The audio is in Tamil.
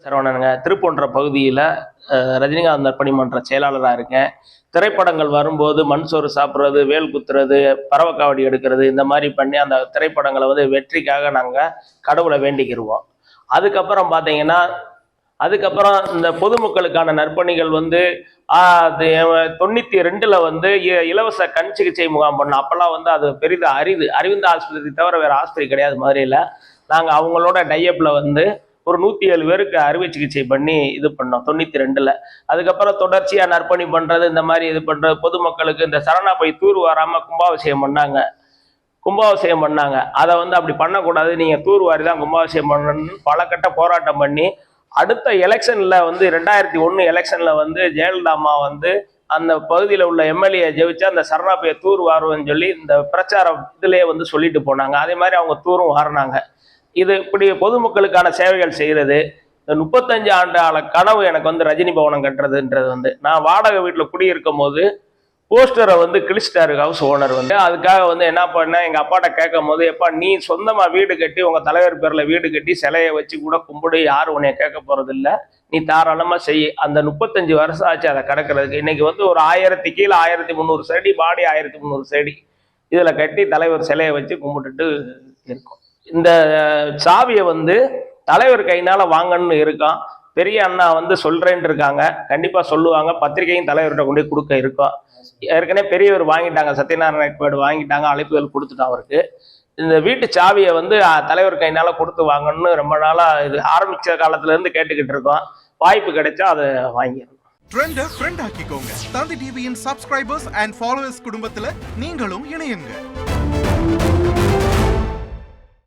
சரவணனுங்க. திருப்பூன்ற பகுதியில் ரஜினிகாந்த் நற்பணி மன்ற செயலாளராக இருக்கேன். திரைப்படங்கள் வரும்போது மண் சோறு சாப்பிட்றது, வேல் குத்துறது, பறவைக்காவடி எடுக்கிறது, இந்த மாதிரி பண்ணி அந்த திரைப்படங்களை வந்து வெற்றிக்காக நாங்கள் கடவுளை வேண்டிக்கிடுவோம். அதுக்கப்புறம் பார்த்தீங்கன்னா, அதுக்கப்புறம் இந்த பொதுமக்களுக்கான நற்பணிகள் வந்து 92ல் வந்து இலவச கண் சிகிச்சை முகாம் பண்ணோம். அப்போல்லாம் வந்து அது பெரிதாக அரவிந்த் ஆஸ்பத்திரி தவிர வேறு ஆஸ்பத்திரி கிடையாது மதுரையில். நாங்கள் அவங்களோட டையப்பில் வந்து ஒரு 107 பேருக்கு அறுவை சிகிச்சை பண்ணி இது பண்ணோம் 92ல். அதுக்கப்புறம் தொடர்ச்சியாக நற்பணி பண்ணுறது, இந்த மாதிரி இது பண்ணுறது, பொதுமக்களுக்கு இந்த சரணா போய் தூர் வராமல் கும்பாபிஷேகம் பண்ணாங்க. அதை வந்து அப்படி பண்ணக்கூடாது, நீங்கள் தூர் வாரி தான் கும்பாபிஷேகம் பண்ணணும்னு பல கட்ட போராட்டம் பண்ணி அடுத்த எலெக்ஷனில் வந்து 2001 எலெக்ஷனில் வந்து ஜெயலலிதா அம்மா வந்து அந்த பகுதியில் உள்ள எம்எல்ஏ ஜெயிச்சு அந்த சரணா போய் தூர் வாருன்னு சொல்லி இந்த பிரச்சாரம் இதிலே வந்து சொல்லிட்டு போனாங்க. அதே மாதிரி அவங்க தூரும் வாரினாங்க. இது இப்படி பொதுமக்களுக்கான சேவைகள் செய்கிறது. இந்த 35 ஆண்டு கனவு எனக்கு வந்து ரஜினி பவனம் கட்டுறதுன்றது வந்து, நான் வாடகை வீட்டில் குடியிருக்கும் போது போஸ்டரை வந்து கிழிச்சிட்டாரு ஹவுஸ் ஓனர் வந்து. அதுக்காக வந்து என்ன பண்ணேன், எங்கள் அப்பாட்ட கேட்கும் போது, எப்பா நீ சொந்தமாக வீடு கட்டி உங்கள் தலைவர் பேரில் வீடு கட்டி சிலையை வச்சு கூட கும்பிடு, யாரும் உன்னைய கேட்க போகிறது இல்லை, நீ தாராளமாக செய். அந்த 35 வருஷம் ஆச்சு அதை கிடக்கிறதுக்கு. இன்னைக்கு வந்து ஒரு 1000 கீழே 1300 செடி, பாடி 1300 செடி இதில் கட்டி தலைவர் சிலையை வச்சு கும்பிட்டுட்டு இருக்கோம். இந்த சாவியை வந்து தலைவர் கையினால் வாங்கன்னு இருக்கான். பெரிய அண்ணா வந்து சொல்கிறேன்னு இருக்காங்க, கண்டிப்பாக சொல்லுவாங்க. பத்திரிகையும் தலைவர்கிட்ட கொண்டு போய் கொடுக்க இருக்கோம். ஏற்கனவே பெரியவர் வாங்கிட்டாங்க, சத்யநாராயண ஏற்பாடு வாங்கிட்டாங்க, அழைப்புகள் கொடுத்துட்டோம் அவருக்கு. இந்த வீட்டு சாவியை வந்து தலைவர் கையினால கொடுத்து வாங்கணும்னு ரொம்ப நாளாக இது ஆரம்பித்த காலத்துலேருந்து கேட்டுக்கிட்டு இருக்கோம். வாய்ப்பு கிடைச்சா அதை வாங்கிடணும். ட்ரெண்டை ஃப்ரெண்ட் ஆக்கிக்கோங்க. தந்தி டிவியின் சப்ஸ்கிரைபர்ஸ் அண்ட் ஃபாலோவர்ஸ் குடும்பத்தில் நீங்களும் இணையுங்க.